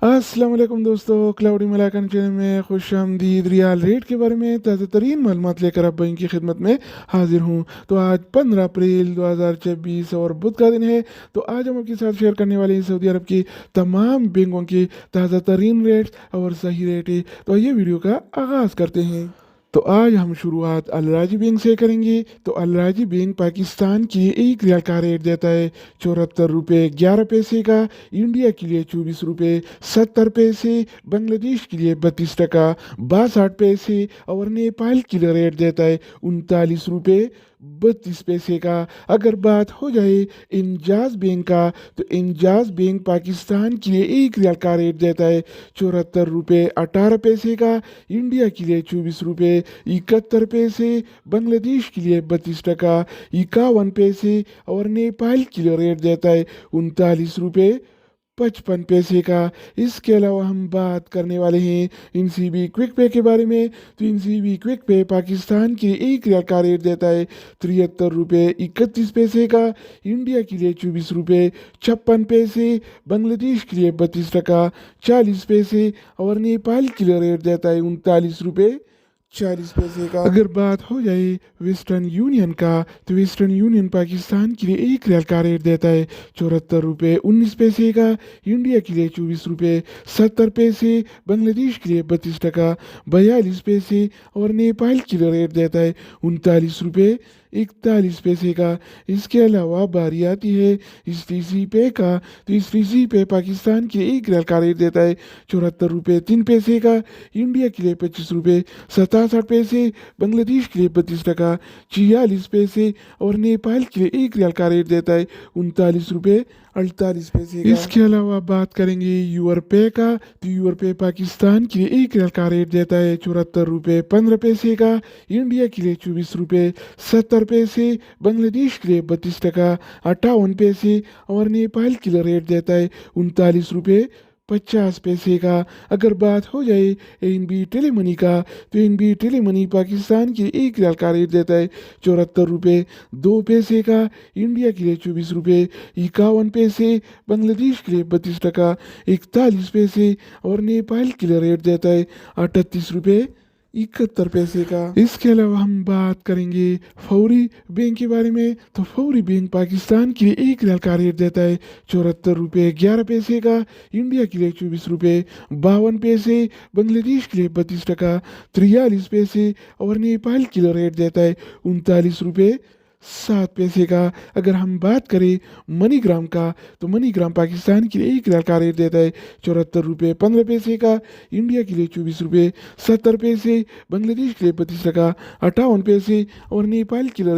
अस्सलाम वालेकुम दोस्तों, क्लाउडी मलाकन चैनल में खुश आमदीद। रियाल रेट के बारे में ताज़ा तरीन मालूमात लेकर अब की खिदमत में हाजिर हूँ। तो आज 15 अप्रैल 2024 और बुध का दिन है। तो आज हम आपके साथ शेयर करने वाले हैं सऊदी अरब की तमाम बैंकों की ताज़ा तरीन रेट्स और सही रेट है। तो ये वीडियो का आगाज़ करते हैं। तो आज हम शुरुआत अल राजी बैंक से करेंगे। तो अल राजी बैंक पाकिस्तान के लिए एक रियाल का रेट देता है 74 रुपये 11 पैसे का, इंडिया के लिए 24 रुपये 70 पैसे, बांग्लादेश के लिए 32 टका 62 पैसे और नेपाल के लिए रेट देता है 39 रुपये 32 पैसे का। अगर बात हो जाए इंजाज बैंक का, तो इंजाज बैंक पाकिस्तान के लिए एक रियाल का रेट देता है 74 रुपये 18 पैसे का, इंडिया के लिए 24 रुपये 71 पैसे, बांग्लादेश के लिए 32 टका 51 पैसे और नेपाल के लिए रेट देता है 39 रुपये 55 पैसे का। इसके अलावा हम बात करने वाले हैं इनसीबी क्विक पे के बारे में। तो इनसीबी क्विक पे पाकिस्तान के एक रियाल का रेट देता है 73 रुपये 31 पैसे का, इंडिया के लिए 24 रुपये 56 पैसे, बांग्लादेश के लिए 32 टका 40 पैसे और नेपाल के लिए रेट देता है 39 रुपये 40 पैसे का। अगर बात हो जाए वेस्टर्न यूनियन का, तो वेस्टर्न यूनियन पाकिस्तान के लिए एक रियाल का रेट देता है 74 रुपये 19 पैसे का, इंडिया के लिए 24 रुपये 70 पैसे, बांग्लादेश के लिए 32 टका 42 पैसे और नेपाल के लिए रेट देता है 39 रुपये 41 पैसे का। इसके अलावा बारी आती है इस टी पे का। तो इस टी पे पाकिस्तान के एक रियाल का रेट देता है 74 रुपये 3 पैसे का, इंडिया के लिए 25 रुपये 67 पैसे, बांग्लादेश के लिए 32 टका 44 पैसे और नेपाल के लिए एक रियाल का रेट देता है 39 रुपये 48 पैसे का। इसके अलावा बात करेंगे यूर पे का। तो यूर पे पाकिस्तान के लिए एक रियाल का रेट देता है 74 रुपये 15 पैसे का, इंडिया के लिए 24 रुपये 70 पैसे, बांग्लादेश के लिए 32 टका 58 पैसे और नेपाल के लिए रेट देता है 39 रुपये 50 पैसे का। अगर बात हो जाए एनबी टेलीमनी का, तो एनबी टेलीमनी पाकिस्तान के एक रियाल का रेट देता है 74 रुपये 2 पैसे का, इंडिया के लिए 24 रुपये 51 पैसे, बांग्लादेश के लिए 32 टका 41 पैसे और नेपाल के लिए रेट देता है 38 रुपये 71 पैसे का। इसके अलावा हम बात करेंगे फौरी बैंक के बारे में। तो फौरी बैंक पाकिस्तान के लिए एक रियाल का रेट देता है 74 रुपये 11 पैसे का, इंडिया के लिए 24 रुपये 52 पैसे, बांग्लादेश के लिए 32 टका 43 पैसे और नेपाल के लिए रेट देता है 39 रुपये 7 पैसे का। अगर हम बात करें मनीग्राम का, तो मनीग्राम पाकिस्तान के लिए एक रियाल का रेट देता है 74 रुपये 15 पैसे का, इंडिया के लिए 24 रुपये 70 पैसे, बांग्लादेश के लिए 32 टका 58 पैसे और नेपाल के लिए